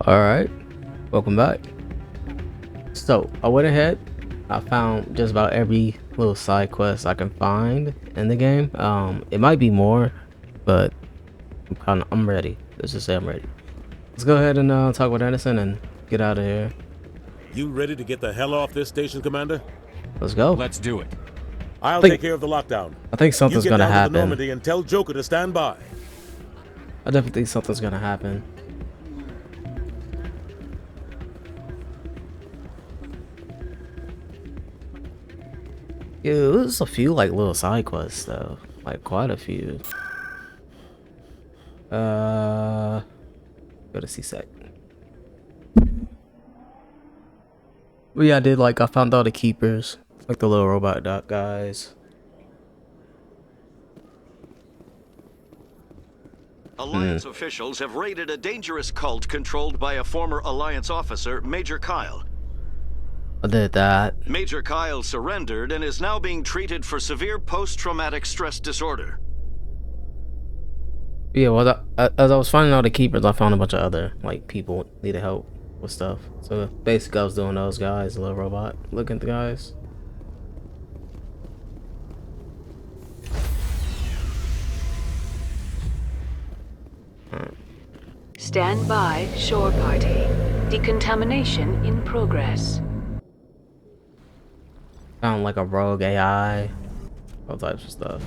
Alright, welcome back. So, I went ahead, I found just about every little side quest I can find in the game. It might be more, but I'm ready. Let's just say I'm ready. Let's go ahead and talk with Anderson and get out of here. You ready to get the hell off this station, Commander? Let's go. Let's do it. I'll take care of the lockdown. I think something's you get gonna down happen. to the Normandy and tell Joker to stand by. I definitely think something's gonna happen. Yeah, there's a few like little side quests though, like quite a few. Go to C-Sec. But yeah, I found all the keepers, like the little robot dot guys. Alliance officials have raided a dangerous cult controlled by a former Alliance officer, Major Kyle. I did that. Major Kyle surrendered and is now being treated for severe post-traumatic stress disorder. Yeah, well, as I was finding all the keepers, I found a bunch of other like people needed help with stuff. So basically, I was doing those guys, the little robot looking guys. Stand by, shore party. Decontamination in progress. Found like a rogue AI, all types of stuff.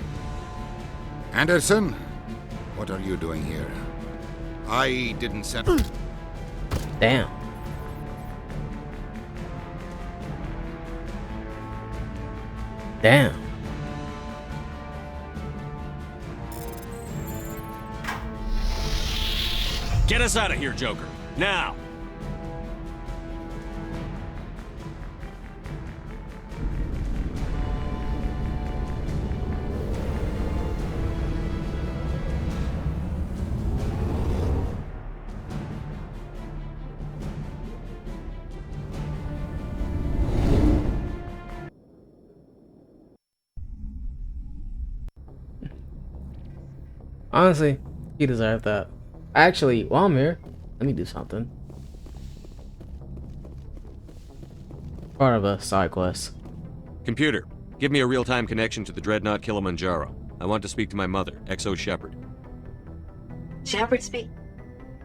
Anderson, what are you doing here? I didn't send. Damn. Damn. Get us out of here, Joker. Now! Honestly, he deserved that. Actually, while I'm here, let me do something. Part of a side quest. Computer, give me a real-time connection to the Dreadnought Kilimanjaro. I want to speak to my mother, XO Shepard. Shepard speak?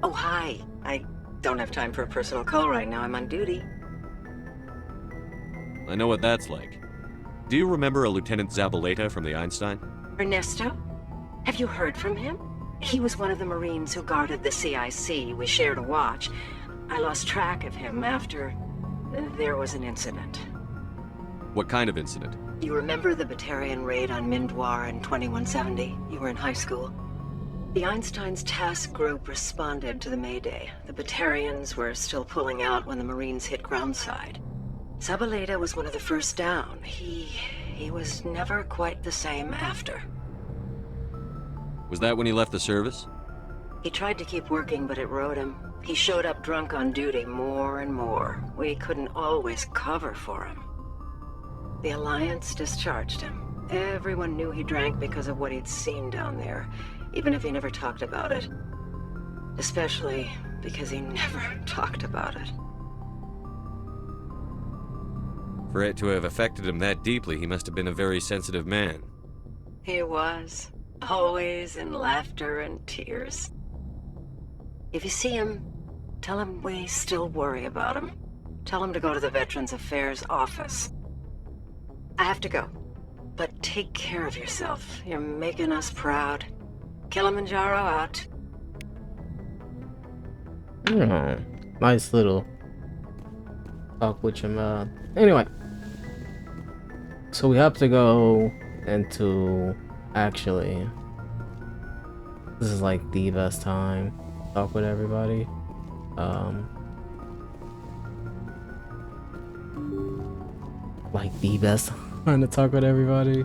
Oh, hi. I don't have time for a personal call right now. I'm on duty. I know what that's like. Do you remember a Lieutenant Zabaleta from the Einstein? Ernesto? Have you heard from him? He was one of the Marines who guarded the CIC. We shared a watch. I lost track of him after there was an incident. What kind of incident? You remember the Batarian raid on Mindwar in 2170? You were in high school. The Einstein's task group responded to the Mayday. The Batarians were still pulling out when the Marines hit groundside. Zabaleta was one of the first down. He was never quite the same after. Was that when he left the service? He tried to keep working, but it rode him. He showed up drunk on duty more and more. We couldn't always cover for him. The Alliance discharged him. Everyone knew he drank because of what he'd seen down there, even if he never talked about it. Especially because he never talked about it. For it to have affected him that deeply, he must have been a very sensitive man. He was. Always in laughter and tears. If you see him, tell him we still worry about him. Tell him to go to the Veterans Affairs office. I have to go, but take care of yourself. You're making us proud. Kilimanjaro out. Oh, nice little talk with him. Anyway, so we have to go into. Actually, this is like the best time to talk with everybody. Like the best time to talk with everybody.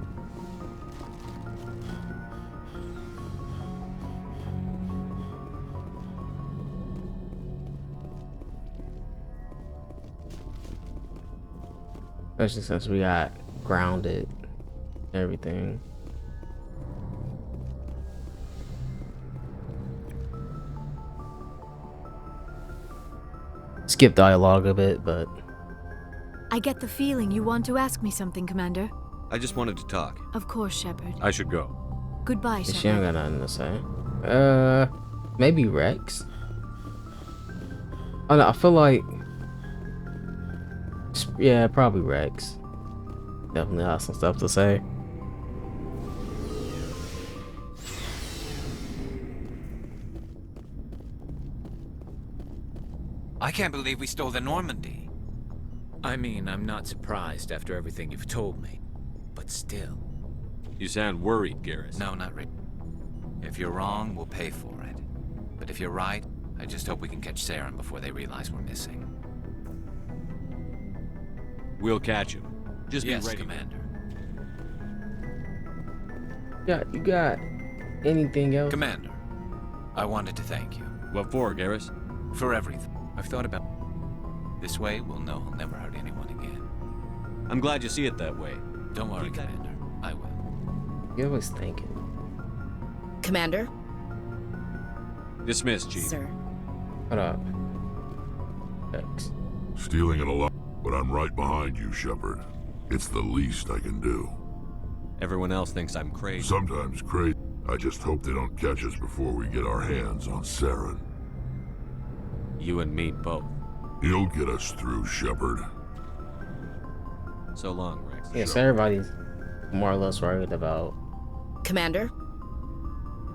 Especially since we got grounded and everything. skip dialogue a bit, but I get the feeling you want to ask me something, Commander. I just wanted to talk. Of course, Shepard. I should go. Goodbye, she Shepard. ain't got nothing to say. Maybe Rex. I don't know, I feel like, yeah, probably Rex. Definitely has some stuff to say. I can't believe we stole the Normandy. I mean, I'm not surprised after everything you've told me. But still. You sound worried, Garrus. No, not really. If you're wrong, we'll pay for it. But if you're right, I just hope we can catch Saren before they realize we're missing. We'll catch him. Just yes, be ready. Commander. Yeah, you got anything else? Commander, I wanted to thank you. What for, Garrus? For everything. I've thought about this way, we'll know he'll never hurt anyone again. I'm glad you see it that way. Don't worry, Commander. I will. You was thinking. Commander? Dismissed, Chief. Sir. What up? X. Stealing it a lot, but I'm right behind you, Shepard. It's the least I can do. Everyone else thinks I'm crazy. Sometimes crazy. I just hope they don't catch us before we get our hands on Saren. You and me both. He'll get us through, Shepard. So long, Rex. Yes, everybody's more or less worried about. Commander?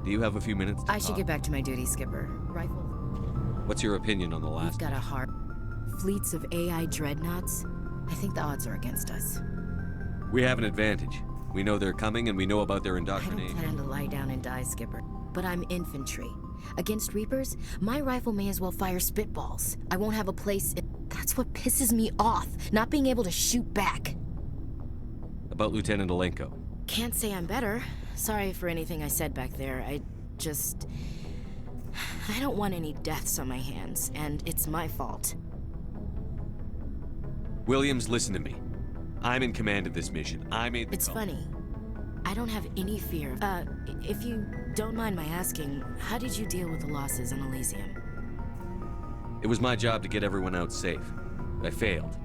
Do you have a few minutes to I should talk? get back to my duty, Skipper. Rifle. What's your opinion on the We've last? got a heart. Fleets of AI dreadnoughts? I think the odds are against us. We have an advantage. We know they're coming and we know about their I don't indoctrination. plan to lie down and die, Skipper. But I'm infantry. Against Reapers, my rifle may as well fire spitballs. I won't have a place in... That's what pisses me off, not being able to shoot back. About Lieutenant Alenko. Can't say I'm better. Sorry for anything I said back there. I don't want any deaths on my hands, and it's my fault. Williams, listen to me. I'm in command of this mission. I made the It's call. funny. I don't have any fear. If you don't mind my asking, how did you deal with the losses on Elysium? It was my job to get everyone out safe. I failed.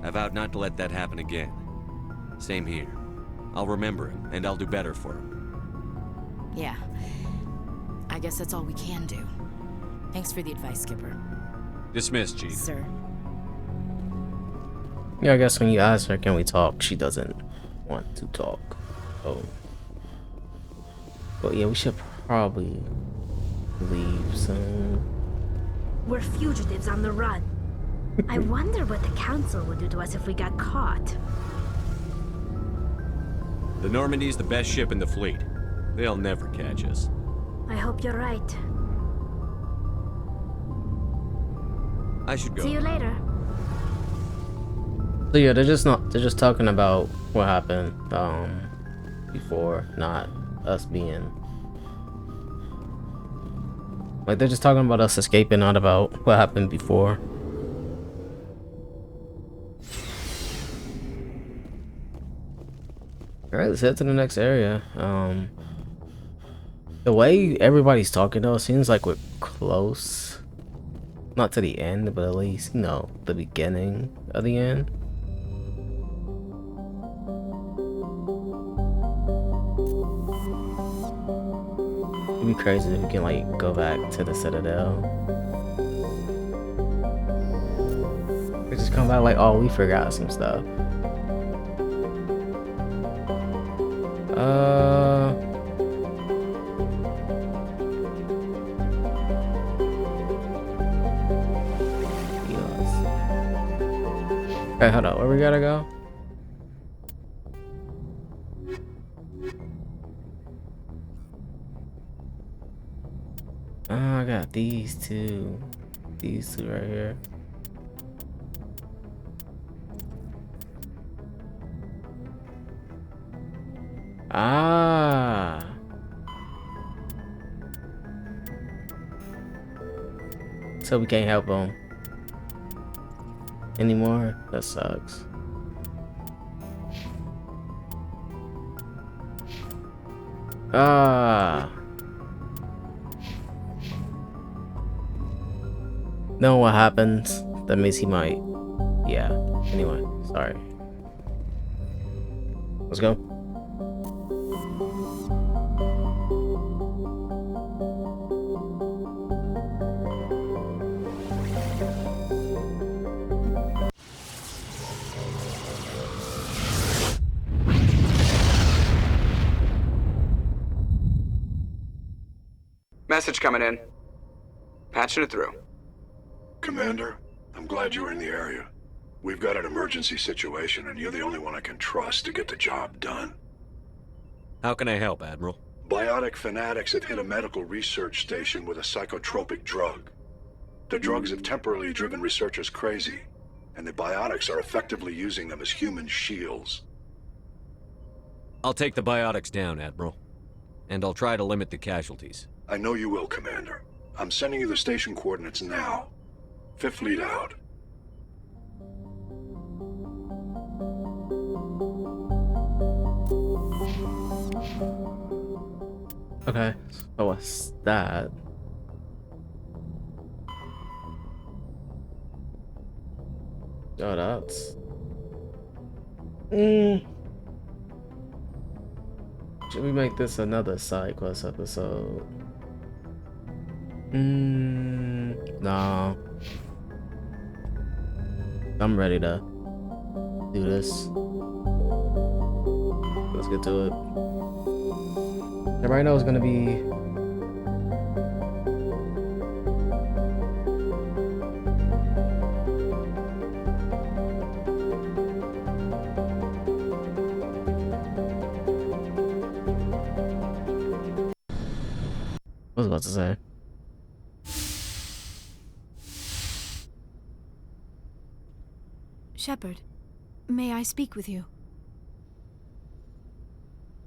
I vowed not to let that happen again. Same here. I'll remember him, and I'll do better for him. Yeah. I guess that's all we can do. Thanks for the advice, Skipper. Dismissed, Chief. Sir. Yeah, I guess when you ask her, can we talk, she doesn't want to talk. Oh. But yeah, we should probably leave soon. We're fugitives on the run. I wonder what the Council would do to us if we got caught. The Normandy's the best ship in the fleet. They'll never catch us. I hope you're right. I should go. See you later. So yeah, they're just talking about what happened before, not us being like, they're just talking about us escaping, not about what happened before. Alright, let's head to the next area. The way everybody's talking though, seems like we're close. Not to the end, but at least, you know, the beginning of the end. It'd be crazy if we can like go back to the Citadel. We just come back like, oh, we forgot some stuff. Hey, hold on, where we gotta go? Oh, I got these two right here. Ah. So we can't help them anymore? That sucks. Ah. Know what happens that means he might. Yeah. Anyway, sorry. Let's go. Message coming in. Patching it through. Commander, I'm glad you were in the area. We've got an emergency situation, and you're the only one I can trust to get the job done. How can I help, Admiral? Biotic fanatics have hit a medical research station with a psychotropic drug. The drugs have temporarily driven researchers crazy, and the biotics are effectively using them as human shields. I'll take the biotics down, Admiral. And I'll try to limit the casualties. I know you will, Commander. I'm sending you the station coordinates now. Fifth Fleet out. Okay, so what's that? Oh, that's... Should we make this another side quest episode? No. I'm ready to do this. Let's get to it. Everybody knows it's gonna be... What was I about to say? Shepard, may I speak with you?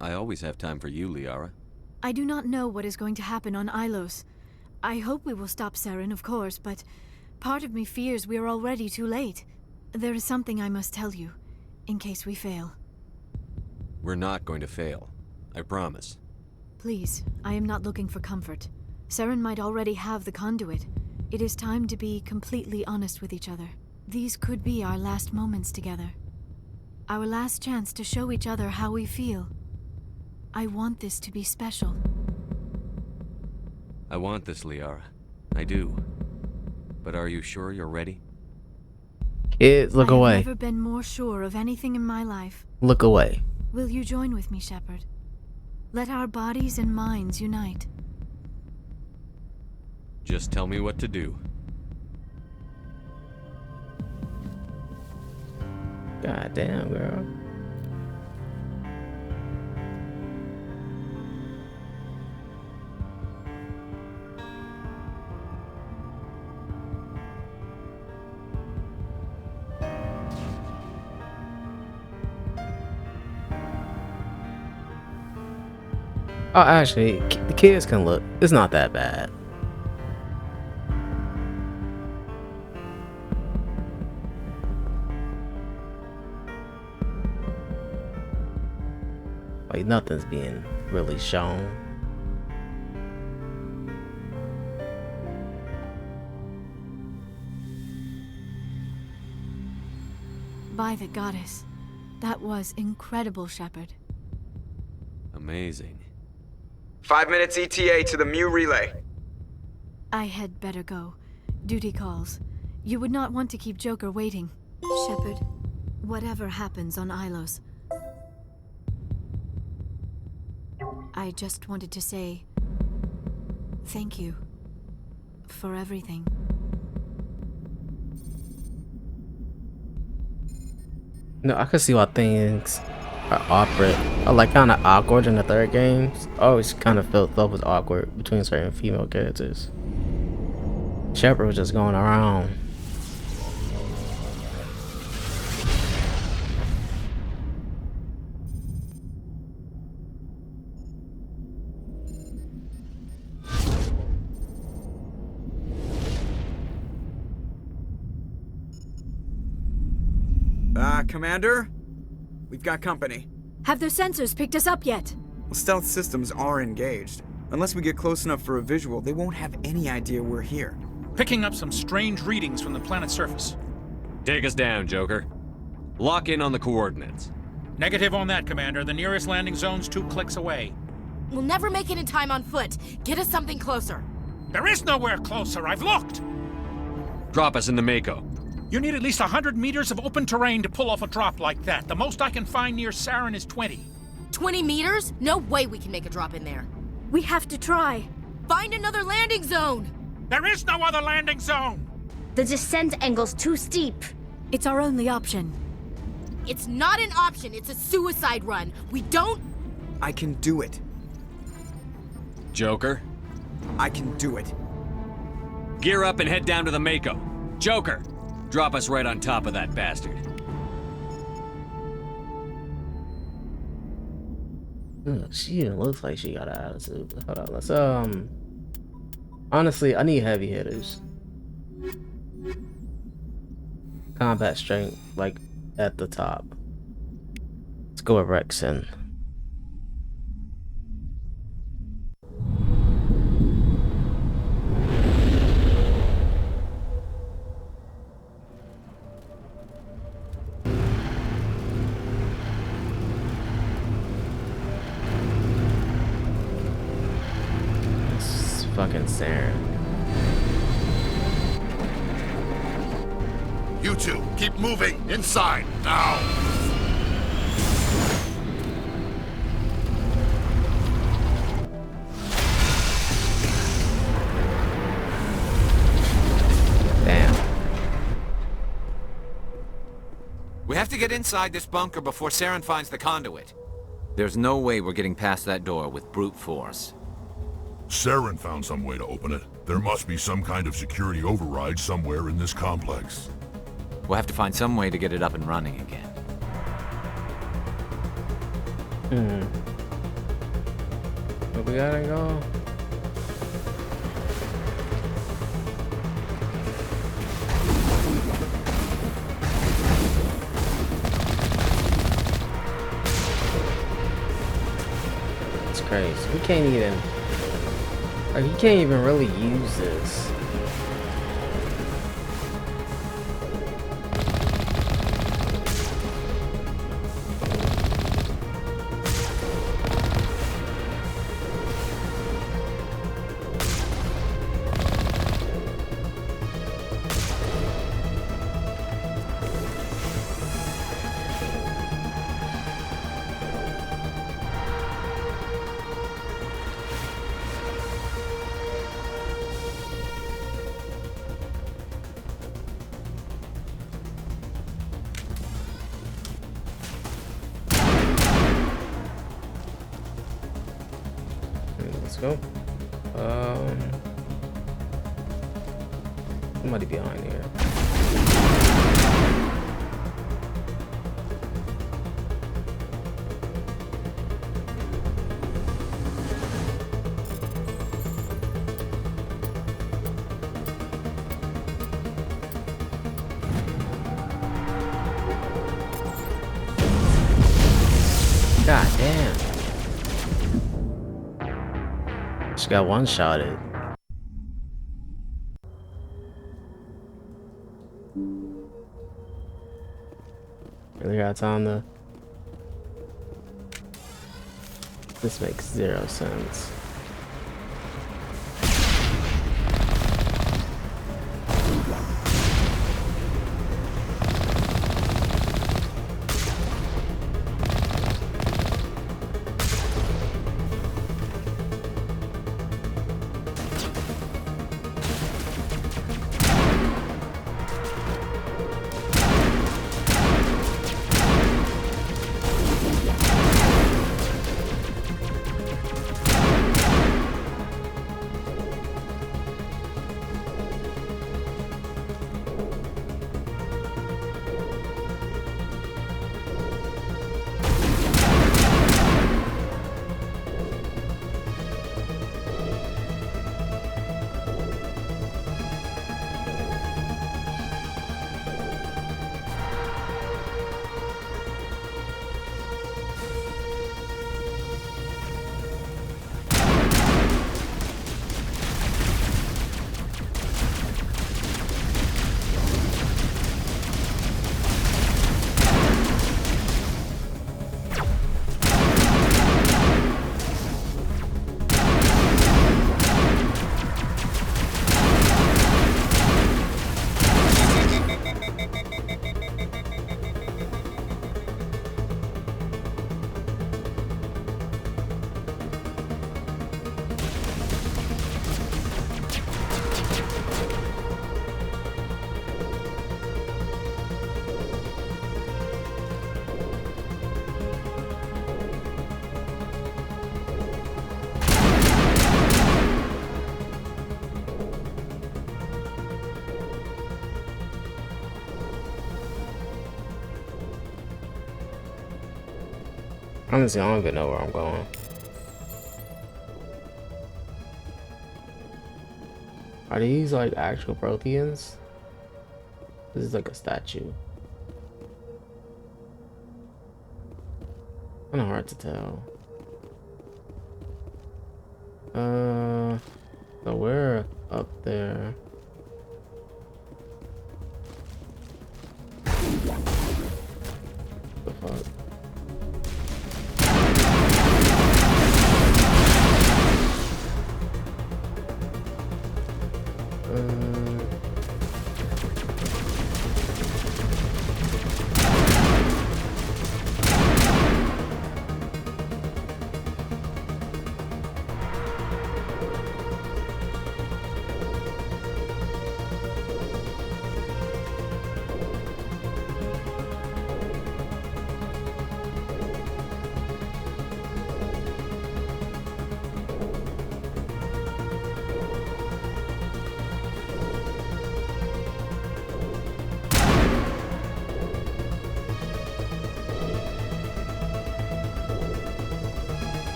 I always have time for you, Liara. I do not know what is going to happen on Ilos. I hope we will stop Saren, of course, but part of me fears we are already too late. There is something I must tell you, in case we fail. We're not going to fail. I promise. Please, I am not looking for comfort. Saren might already have the conduit. It is time to be completely honest with each other. These could be our last moments together. Our last chance to show each other how we feel. I want this to be special. I want this, Liara. I do. But are you sure you're ready? Kids, look away. I've never been more sure of anything in my life. Look away. Will you join with me, Shepard? Let our bodies and minds unite. Just tell me what to do. God damn, girl. Oh, actually, the kids can look. It's not that bad. Like, nothing's being really shown. By the goddess. That was incredible, Shepard. Amazing. 5 minutes ETA to the Mu relay. I had better go. Duty calls. You would not want to keep Joker waiting. Shepard, whatever happens on Ilos, I just wanted to say thank you for everything. No, I could see why things are awkward. Or like kind of awkward in the third games. I always kind of felt stuff was awkward between certain female characters. Shepard was just going around. Commander? We've got company. Have their sensors picked us up yet? Well, stealth systems are engaged. Unless we get close enough for a visual, they won't have any idea we're here. Picking up some strange readings from the planet's surface. Take us down, Joker. Lock in on the coordinates. Negative on that, Commander. The nearest landing zone's 2 clicks away. We'll never make it in time on foot. Get us something closer. There is nowhere closer. I've looked. Drop us in the Mako. You need at least 100 meters of open terrain to pull off a drop like that. The most I can find near Saren is 20. 20 meters? No way we can make a drop in there. We have to try. Find another landing zone! There is no other landing zone! The descent angle's too steep. It's our only option. It's not an option, it's a suicide run. We don't... I can do it. Joker? I can do it. Gear up and head down to the Mako. Joker, drop us right on top of that bastard. She looks like she got an attitude. Hold on, let's honestly, I need heavy hitters. Combat strength, like at the top. Let's go with Rexon. Fucking Saren. You two, keep moving! Inside, now! Damn. We have to get inside this bunker before Saren finds the conduit. There's no way we're getting past that door with brute force. Saren found some way to open it. There must be some kind of security override somewhere in this complex. We'll have to find some way to get it up and running again. Where we gotta go? It's crazy. We can't even... Like, you can't even really use this. Let's go. Somebody behind here. God damn. Just got one-shotted. Really got time to... This makes 0 sense. Honestly, I don't even know where I'm going. Are these like actual Protheans? This is like a statue. Kinda hard to tell. So we're up there. The fuck?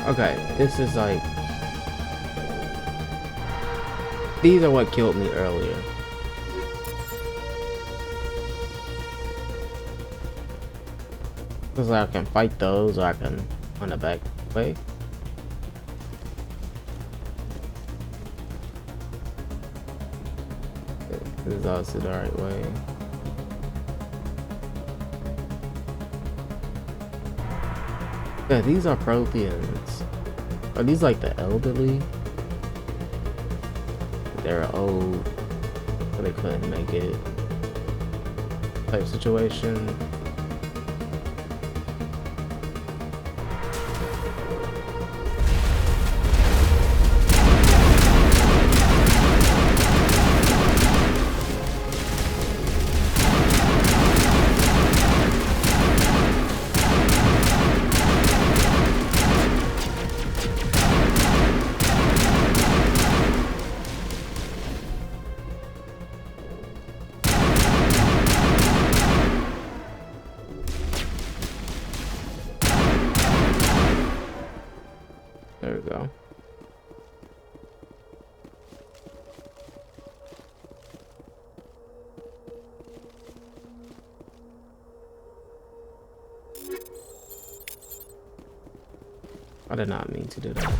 Okay, this is like... These are what killed me earlier. Because I can fight those, or I can on the back way. This is also the right way. Yeah, these are Protheans. Are these like the elderly? They're old, so they couldn't make it. Type situation. There we go. I did not mean to do that.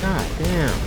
God damn.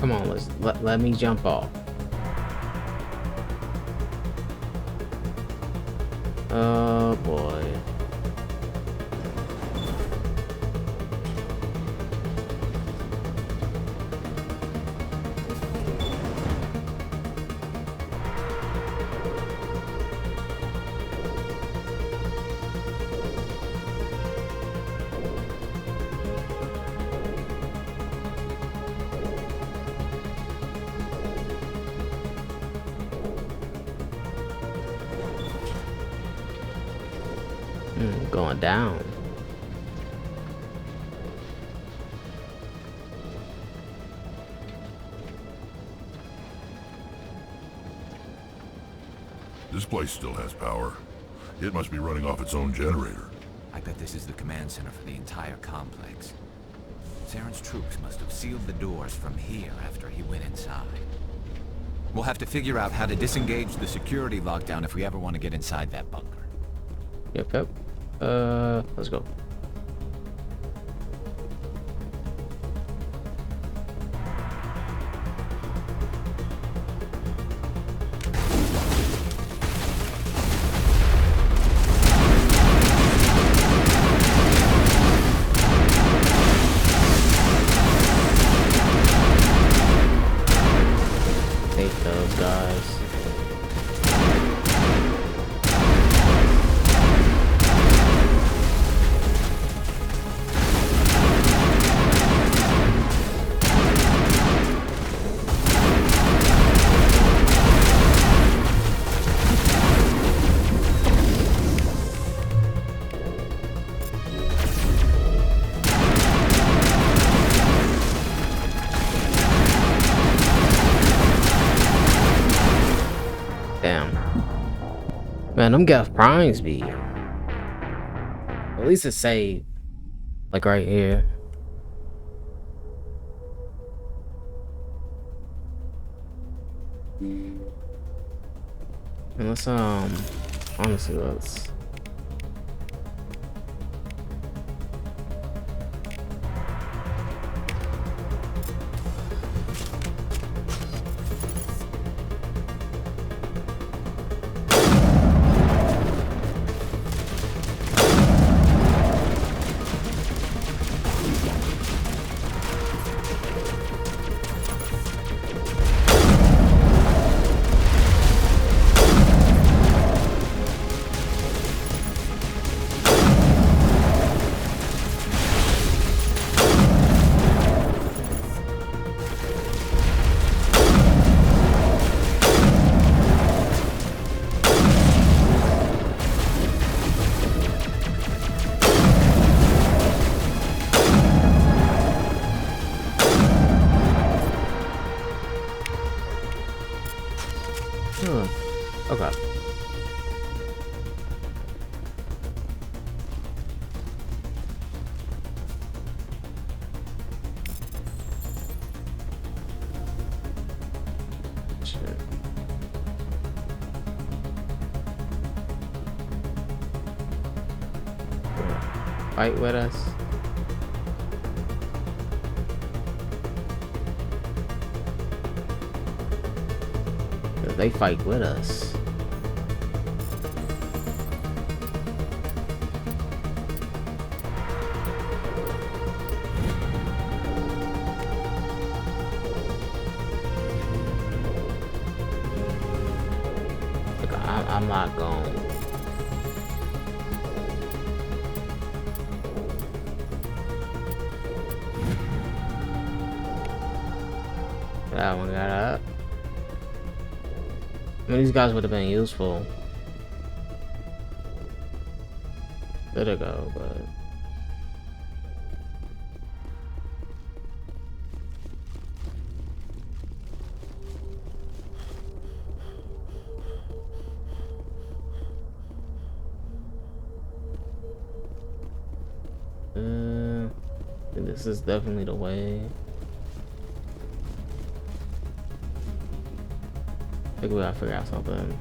Come on, let me jump off. Oh boy. Going down. This place still has power. It must be running off its own generator. I bet this is the command center for the entire complex. Saren's troops must have sealed the doors from here after he went inside. We'll have to figure out how to disengage the security lockdown if we ever want to get inside that bunker. Yep. Let's go. Man, them Gaff Primes be. At least it's saved. Like right here. And let's honestly let's okay. Shit. Fight with us. They fight with us. Look, I'm not going. That one got up. I mean, these guys would have been useful. There they go, but this is definitely the way. I think we gotta figure out something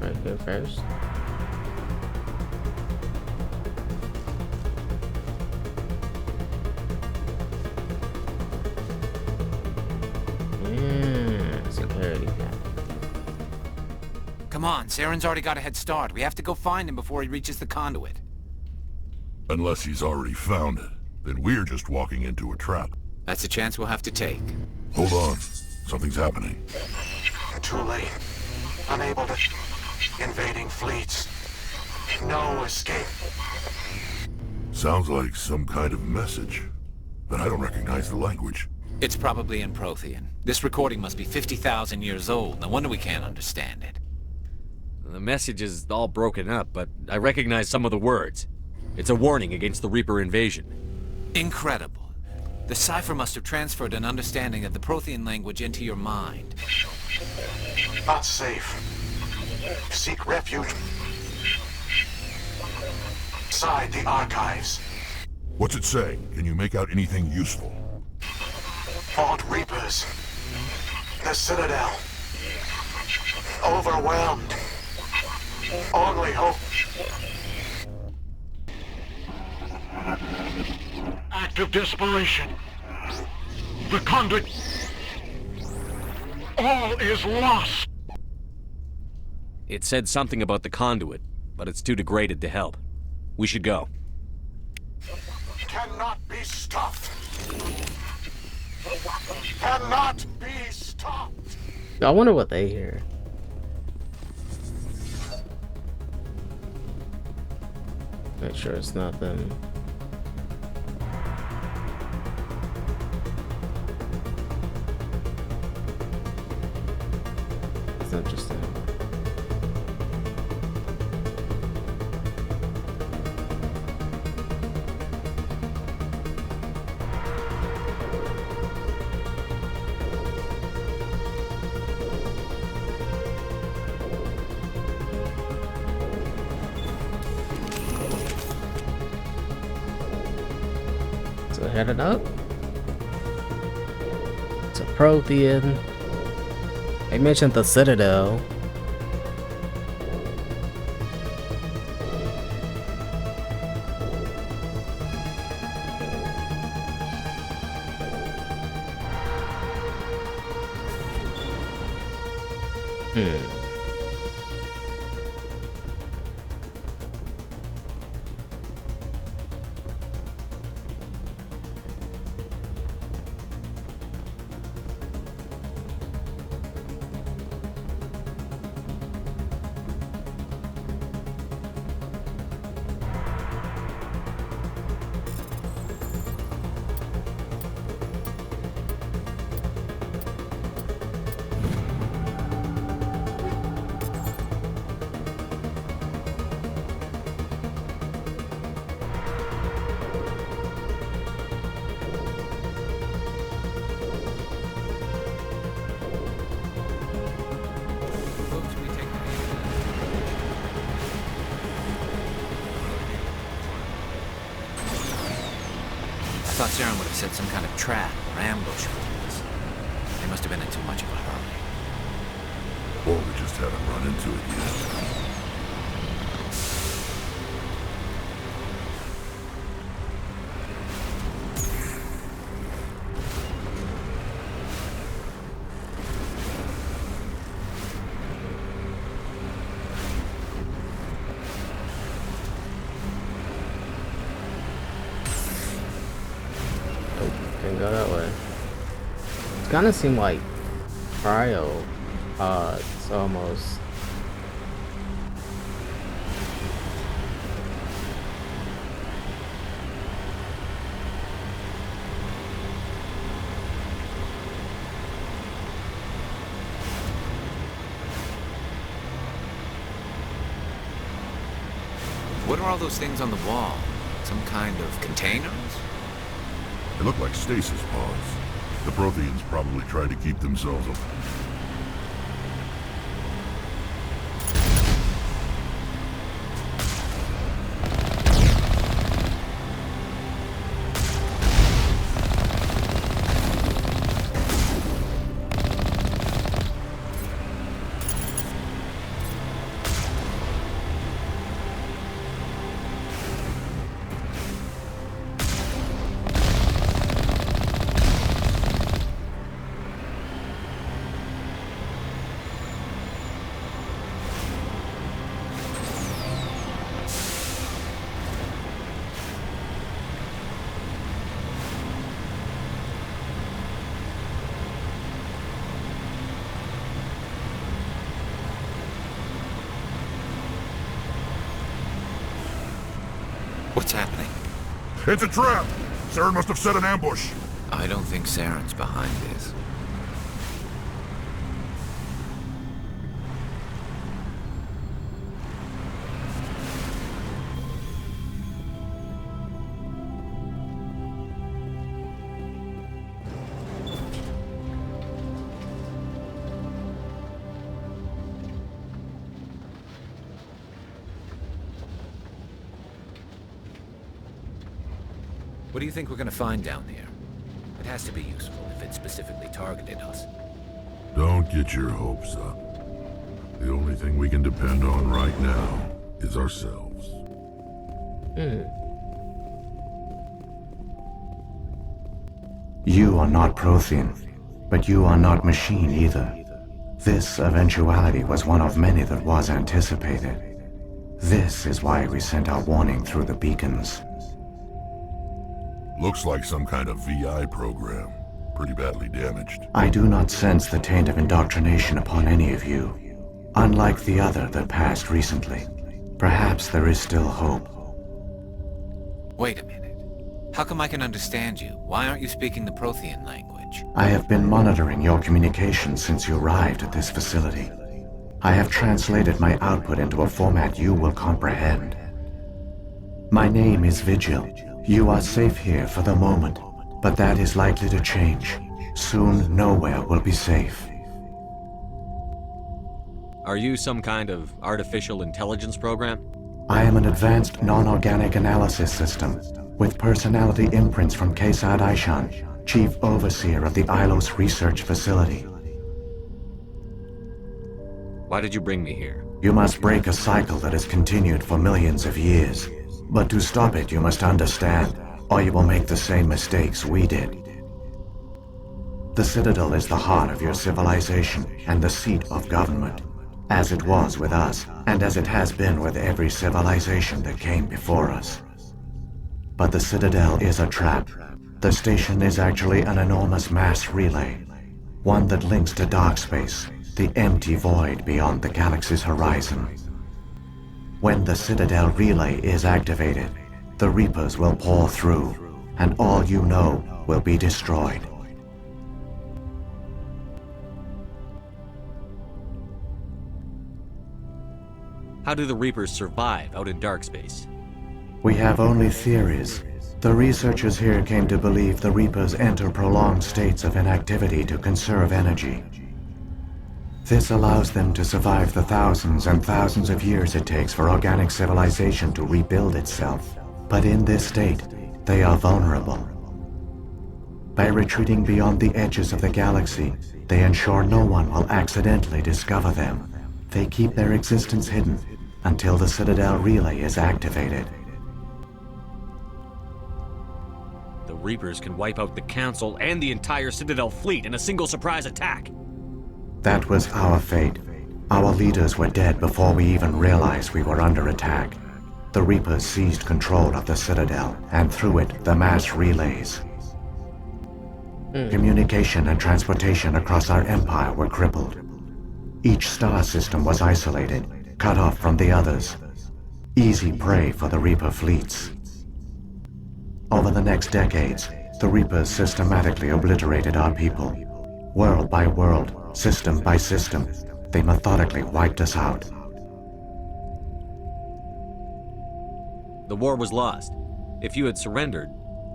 right here first. Yeah, security. Come on, Saren's already got a head start. We have to go find him before he reaches the conduit. Unless he's already found it, then we're just walking into a trap. That's a chance we'll have to take. Hold on. Something's happening. Too late. Unable to... Invading fleets. No escape. Sounds like some kind of message, but I don't recognize the language. It's probably in Prothean. This recording must be 50,000 years old. No wonder we can't understand it. The message is all broken up, but I recognize some of the words. It's a warning against the Reaper invasion. Incredible. The cipher must have transferred an understanding of the Prothean language into your mind. Not safe. Seek refuge. inside the archives. What's it say? Can you make out anything useful? Vault Reapers. The Citadel. Overwhelmed. Only hope. Act of desperation. The conduit. All is lost. It said something about the conduit, but it's too degraded to help. We should go. Cannot be stopped. Cannot be stopped. I wonder what they hear. Make sure it's not them. That's interesting. So headed up to Prothean. They mentioned the Citadel. I thought Saren would have set some kind of trap or ambush for us. They must have been in too much of a hurry. Or we just haven't run into it yet. Can't go that way. It's gonna seem like cryo pods almost. What are all those things on the wall? Some kind of containers? They look like stasis pods. The Protheans probably try to keep themselves alive. What's happening? It's a trap! Saren must have set an ambush. I don't think Saren's behind this. What do you think we're gonna find down there? It has to be useful if it specifically targeted us. Don't get your hopes up. The only thing we can depend on right now is ourselves. You are not Prothean, but you are not machine either. This eventuality was one of many that was anticipated. This is why we sent our warning through the beacons. Looks like some kind of VI program. Pretty badly damaged. I do not sense the taint of indoctrination upon any of you. Unlike the other that passed recently. Perhaps there is still hope. Wait a minute. How come I can understand you? Why aren't you speaking the Prothean language? I have been monitoring your communications since you arrived at this facility. I have translated my output into a format you will comprehend. My name is Vigil. You are safe here for the moment, but that is likely to change. Soon, nowhere will be safe. Are you some kind of artificial intelligence program? I am an advanced non-organic analysis system, with personality imprints from Kesad Aishan, Chief Overseer of the Ilos Research Facility. Why did you bring me here? You must break a cycle that has continued for millions of years. But to stop it, you must understand, or you will make the same mistakes we did. The Citadel is the heart of your civilization and the seat of government, as it was with us, and as it has been with every civilization that came before us. But the Citadel is a trap. The station is actually an enormous mass relay, one that links to dark space, the empty void beyond the galaxy's horizon. When the Citadel relay is activated, the Reapers will pour through, and all you know will be destroyed. How do the Reapers survive out in dark space? We have only theories. The researchers here came to believe the Reapers enter prolonged states of inactivity to conserve energy. This allows them to survive the thousands and thousands of years it takes for organic civilization to rebuild itself. But in this state, they are vulnerable. By retreating beyond the edges of the galaxy, they ensure no one will accidentally discover them. They keep their existence hidden until the Citadel relay is activated. The Reapers can wipe out the Council and the entire Citadel fleet in a single surprise attack. That was our fate. Our leaders were dead before we even realized we were under attack. The Reapers seized control of the Citadel, and through it, the mass relays. Communication and transportation across our empire were crippled. Each star system was isolated, cut off from the others. Easy prey for the Reaper fleets. Over the next decades, the Reapers systematically obliterated our people. World by world, system by system, they methodically wiped us out. The war was lost. If you had surrendered,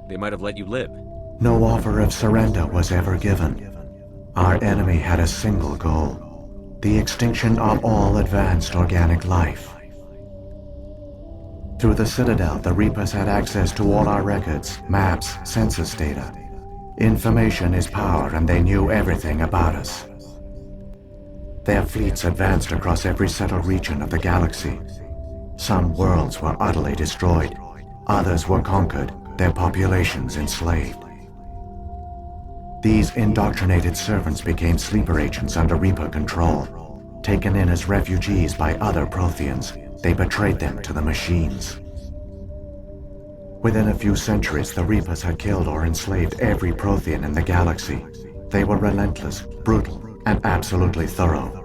they might have let you live. No offer of surrender was ever given. Our enemy had a single goal: the extinction of all advanced organic life. Through the Citadel, the Reapers had access to all our records, maps, census data. Information is power, and they knew everything about us. Their fleets advanced across every settled region of the galaxy. Some worlds were utterly destroyed, others were conquered, their populations enslaved. These indoctrinated servants became sleeper agents under Reaper control. Taken in as refugees by other Protheans, they betrayed them to the machines. Within a few centuries, the Reapers had killed or enslaved every Prothean in the galaxy. They were relentless, brutal, and absolutely thorough.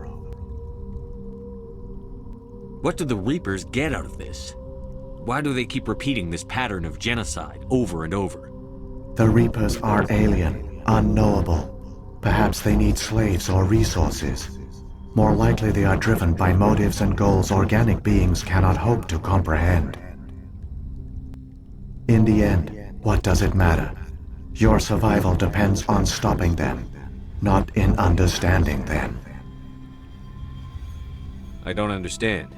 What do the Reapers get out of this? Why do they keep repeating this pattern of genocide over and over? The Reapers are alien, unknowable. Perhaps they need slaves or resources. More likely they are driven by motives and goals organic beings cannot hope to comprehend. In the end, what does it matter? Your survival depends on stopping them, not in understanding them. I don't understand.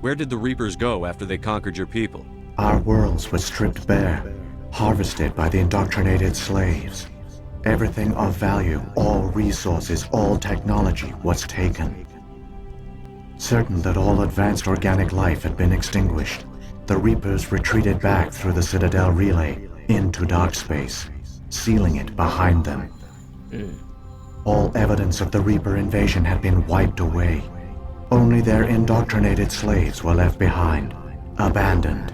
Where did the Reapers go after they conquered your people? Our worlds were stripped bare. harvested by the indoctrinated slaves. Everything of value, all resources, all technology was taken. Certain that all advanced organic life had been extinguished, the Reapers retreated back through the Citadel relay into dark space, sealing it behind them. All evidence of the Reaper invasion had been wiped away. Only their indoctrinated slaves were left behind, abandoned.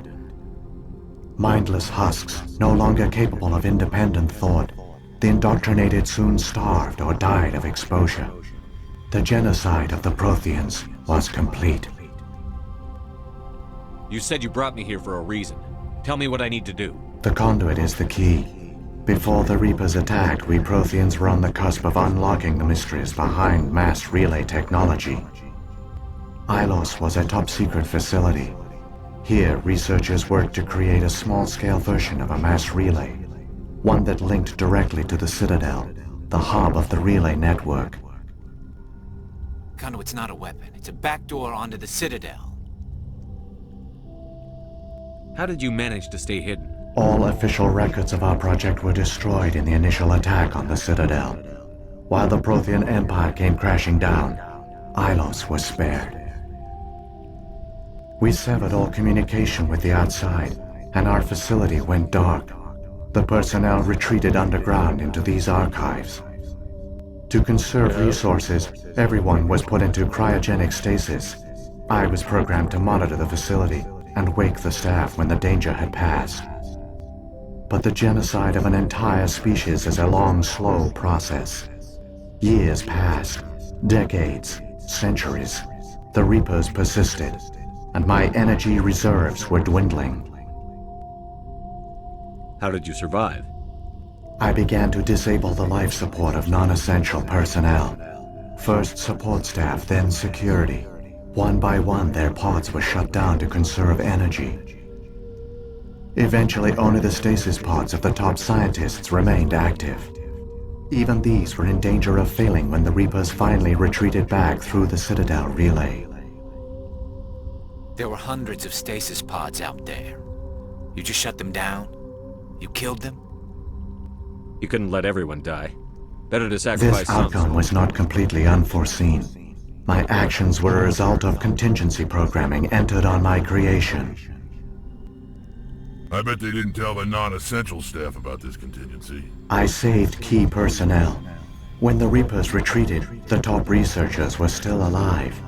Mindless husks, no longer capable of independent thought, the indoctrinated soon starved or died of exposure. The genocide of the Protheans was complete. You said you brought me here for a reason. Tell me what I need to do. The conduit is the key. Before the Reapers attacked, we Protheans were on the cusp of unlocking the mysteries behind mass relay technology. Ilos was a top-secret facility. Here, researchers worked to create a small-scale version of a mass relay, one that linked directly to the Citadel, the hub of the relay network. Conduit's not a weapon. It's a backdoor onto the Citadel. How did you manage to stay hidden? All official records of our project were destroyed in the initial attack on the Citadel. While the Prothean Empire came crashing down, Ilos was spared. We severed all communication with the outside, and our facility went dark. The personnel retreated underground into these archives. To conserve resources, everyone was put into cryogenic stasis. I was programmed to monitor the facility and wake the staff when the danger had passed. But the genocide of an entire species is a long, slow process. Years passed, decades, centuries. The Reapers persisted, and my energy reserves were dwindling. How did you survive? I began to disable the life support of non-essential personnel. First support staff, then security. One by one, their pods were shut down to conserve energy. Eventually, only the stasis pods of the top scientists remained active. Even these were in danger of failing when the Reapers finally retreated back through the Citadel relay. There were hundreds of stasis pods out there. You just shut them down? You killed them? You couldn't let everyone die. Better to sacrifice This some. outcome was not completely unforeseen. My actions were a result of contingency programming entered on my creation. I bet they didn't tell the non-essential staff about this contingency. I saved key personnel. When the Reapers retreated, the top researchers were still alive.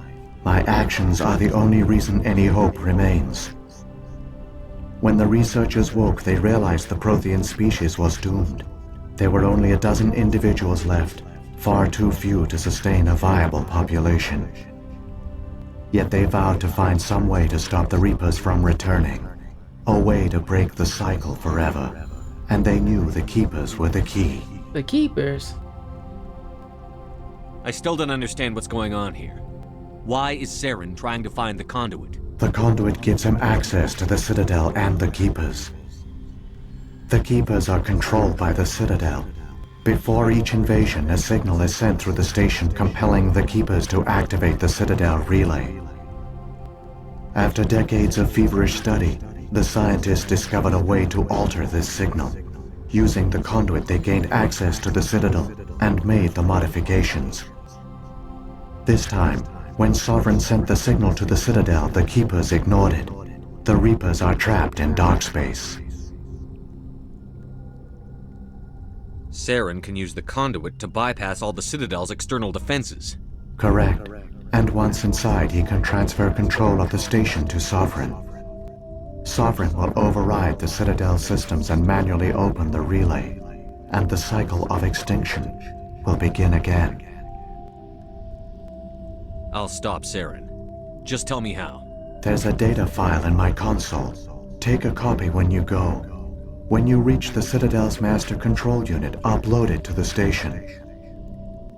My actions are the only reason any hope remains. When the researchers woke, they realized the Prothean species was doomed. There were only a dozen individuals left, far too few to sustain a viable population. Yet they vowed to find some way to stop the Reapers from returning. A way to break the cycle forever. And they knew the Keepers were the key. The Keepers? I still don't understand what's going on here. Why is Saren trying to find the conduit? The conduit gives him access to the Citadel and the Keepers. The Keepers are controlled by the Citadel. Before each invasion, a signal is sent through the station compelling the Keepers to activate the Citadel relay. After decades of feverish study, the scientists discovered a way to alter this signal. Using the conduit, they gained access to the Citadel and made the modifications. This time, when Sovereign sent the signal to the Citadel, the Keepers ignored it. The Reapers are trapped in dark space. Saren can use the conduit to bypass all the Citadel's external defenses. Correct. And once inside, he can transfer control of the station to Sovereign. Sovereign will override the Citadel systems and manually open the relay, and the cycle of extinction will begin again. I'll stop Saren. Just tell me how. There's a data file in my console. Take a copy when you go. When you reach the Citadel's master control unit, upload it to the station.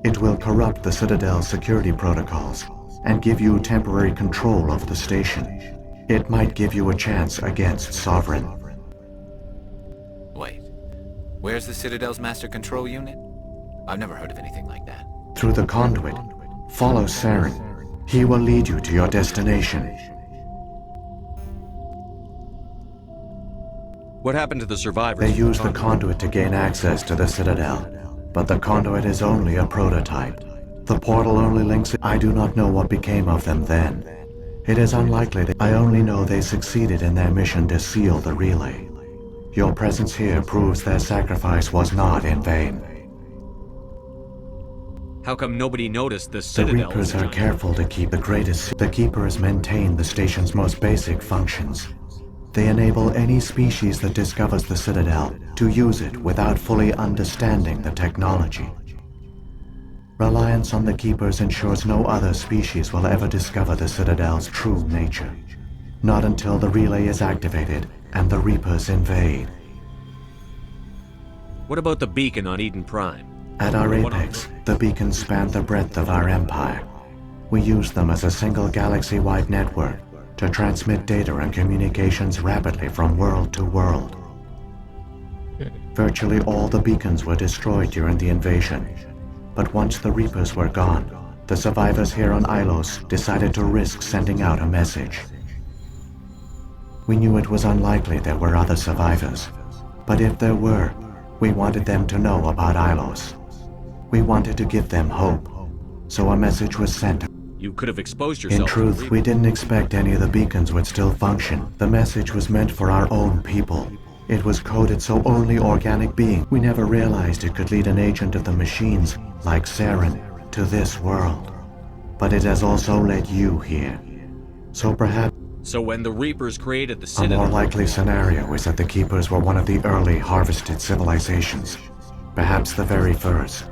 It will corrupt the Citadel's security protocols and give you temporary control over the station. It might give you a chance against Sovereign. Wait. Where's the Citadel's master control unit? I've never heard of anything like that. Through the conduit, follow Saren. He will lead you to your destination. What happened to the survivors? They used the conduit to gain access to the Citadel, but the conduit is only a prototype. The portal only links it. I do not know what became of them then. It is unlikely that I only know they succeeded in their mission to seal the relay. Your presence here proves their sacrifice was not in vain. How come nobody noticed the The Citadel? Reapers are careful to keep the greatest. The Keepers maintain the station's most basic functions. They enable any species that discovers the Citadel to use it without fully understanding the technology. Reliance on the Keepers ensures no other species will ever discover the Citadel's true nature. Not until the relay is activated and the Reapers invade. What about the beacon on Eden Prime? At our apex, the beacons span the breadth of our empire. We use them as a single galaxy-wide network to transmit data and communications rapidly from world to world. Virtually all the beacons were destroyed during the invasion, but once the Reapers were gone, the survivors here on Ilos decided to risk sending out a message. We knew it was unlikely there were other survivors, but if there were, we wanted them to know about Ilos. We wanted to give them hope, so a message was sent. You could have exposed yourself. In truth, we didn't expect any of the beacons would still function. The message was meant for our own people. It was coded so only organic beings. We never realized it could lead an agent of the machines, like Saren, to this world. But it has also led you here. So perhaps... So when the Reapers created the A Citadel... more likely scenario is that the Keepers were one of the early harvested civilizations. Perhaps the very first.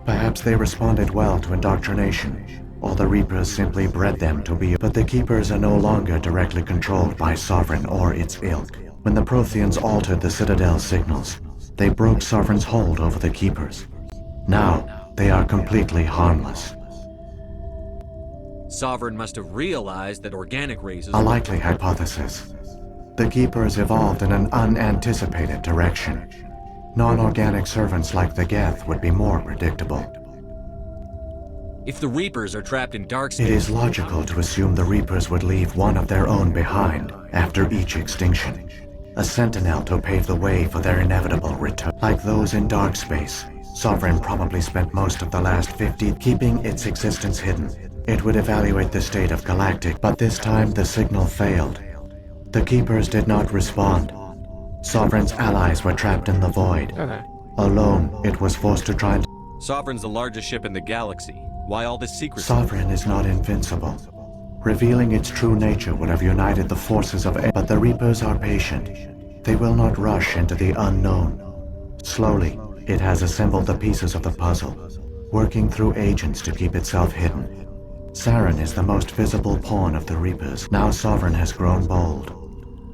Perhaps they responded well to indoctrination, or the Reapers simply bred them to be. But the Keepers are no longer directly controlled by Sovereign or its ilk. When the Protheans altered the Citadel's signals, they broke Sovereign's hold over the Keepers. Now, they are completely harmless. Sovereign must have realized that organic races... A likely hypothesis. The Keepers evolved in an unanticipated direction. Non-organic servants like the Geth would be more predictable. If the Reapers are trapped in dark space... It is logical to assume the Reapers would leave one of their own behind after each extinction. A sentinel to pave the way for their inevitable return. Like those in dark space, Sovereign probably spent most of the last 50 keeping its existence hidden. It would evaluate the state of Galactic, but this time the signal failed. The Keepers did not respond. Sovereign's allies were trapped in the void. Alone, it was forced to try and... Sovereign's the largest ship in the galaxy. Why all this secrecy? Sovereign is not invincible. Revealing its true nature would have united the forces of... But the Reapers are patient. They will not rush into the unknown. Slowly, it has assembled the pieces of the puzzle, working through agents to keep itself hidden. Saren is the most visible pawn of the Reapers. Now Sovereign has grown bold.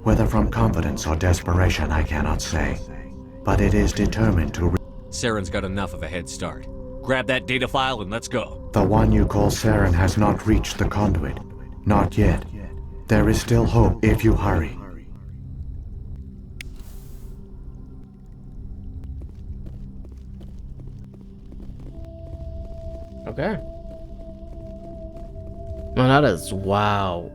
Whether from confidence or desperation, I cannot say. But it is determined to... Saren's got enough of a head start. Grab that data file and let's go. The one you call Saren has not reached the conduit. Not yet. There is still hope if you hurry. Okay. Man, that is wow.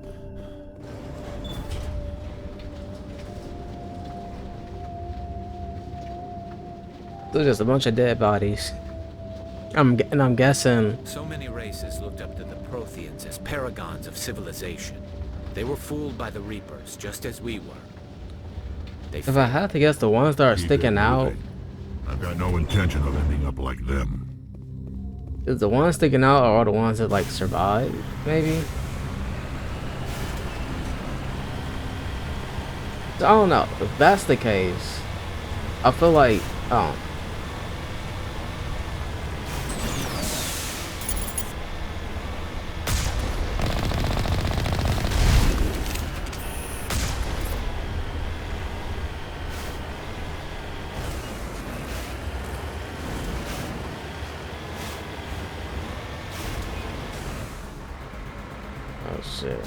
There's just a bunch of dead bodies. I'm guessing. So many races looked up to the Protheans as paragons of civilization. They were fooled by the Reapers, just as we were. If I had to guess, the ones that are sticking out. I've got no intention of ending up like them. Is the ones sticking out or are the ones that like survived? Maybe. I don't know. If that's the case, I feel like shit.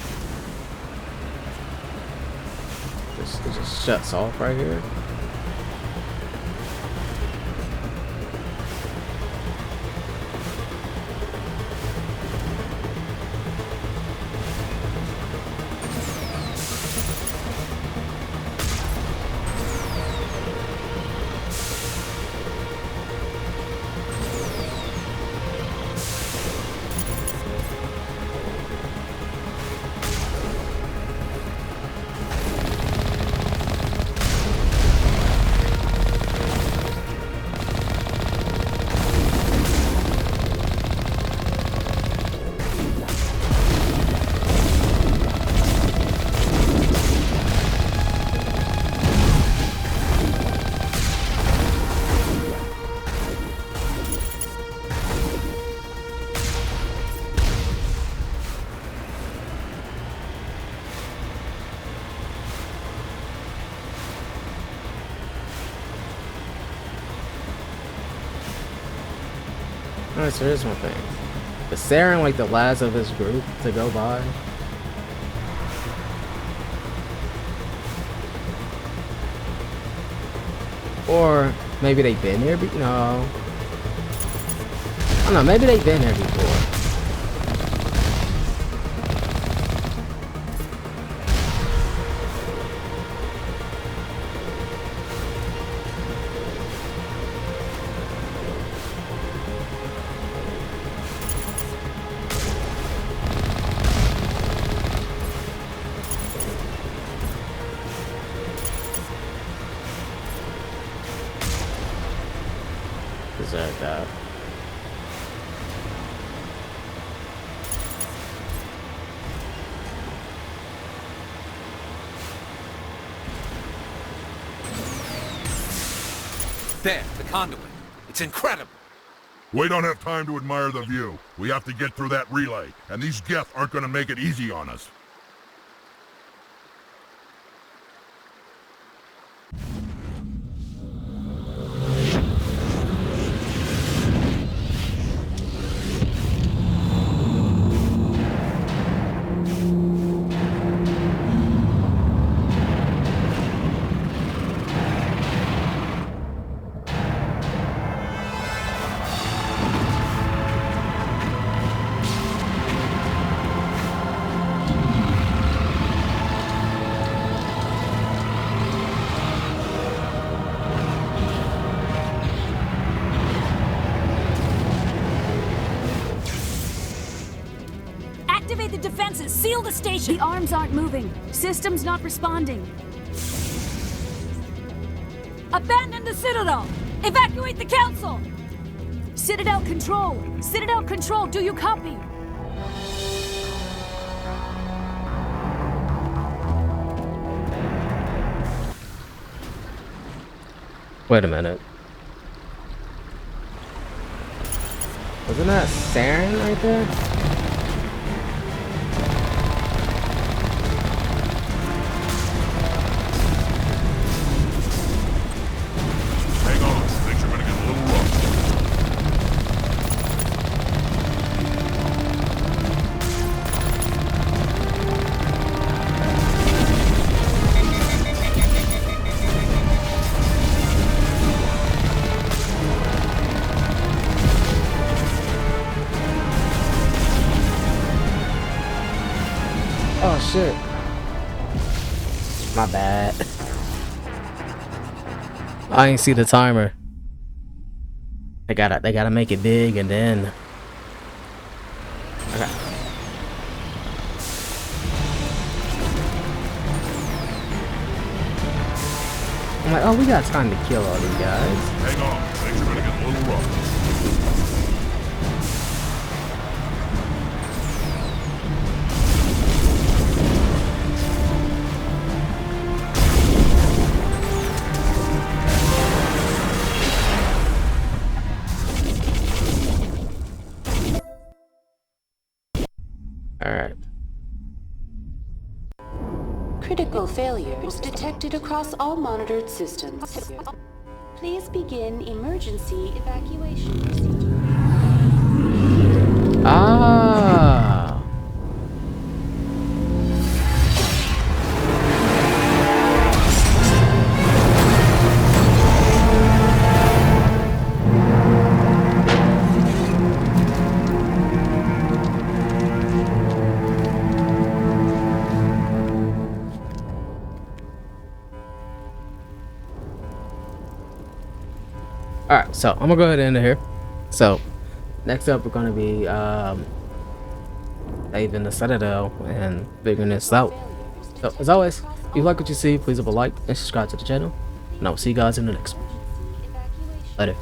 It just shuts off right here. Alright, so here's one thing. Is Saren like the last of his group to go by? Or maybe they've been here no. I don't know, maybe they've been here before. Deserve that. There, the conduit. It's incredible. We don't have time to admire the view. We have to get through that relay, and these Geth aren't gonna make it easy on us. Activate the defenses! Seal the station! The arms aren't moving. Systems not responding. Abandon the Citadel! Evacuate the Council! Citadel Control! Citadel Control, do you copy? Wait a minute. Wasn't that Saren right there? Oh shit. My bad. I ain't see the timer. They gotta make it big and then. Okay. I'm like, oh, we got time to kill all these guys. Hang on, things are gonna get a little rough. Alright. Critical failures detected across all monitored systems. Please begin emergency evacuation procedure. Ah. Alright, so I'm gonna go ahead and end it here. So next up we're gonna be saving the Citadel and figuring this out. So as always, if you like what you see, please leave a like and subscribe to the channel. And I will see you guys in the next one. Later.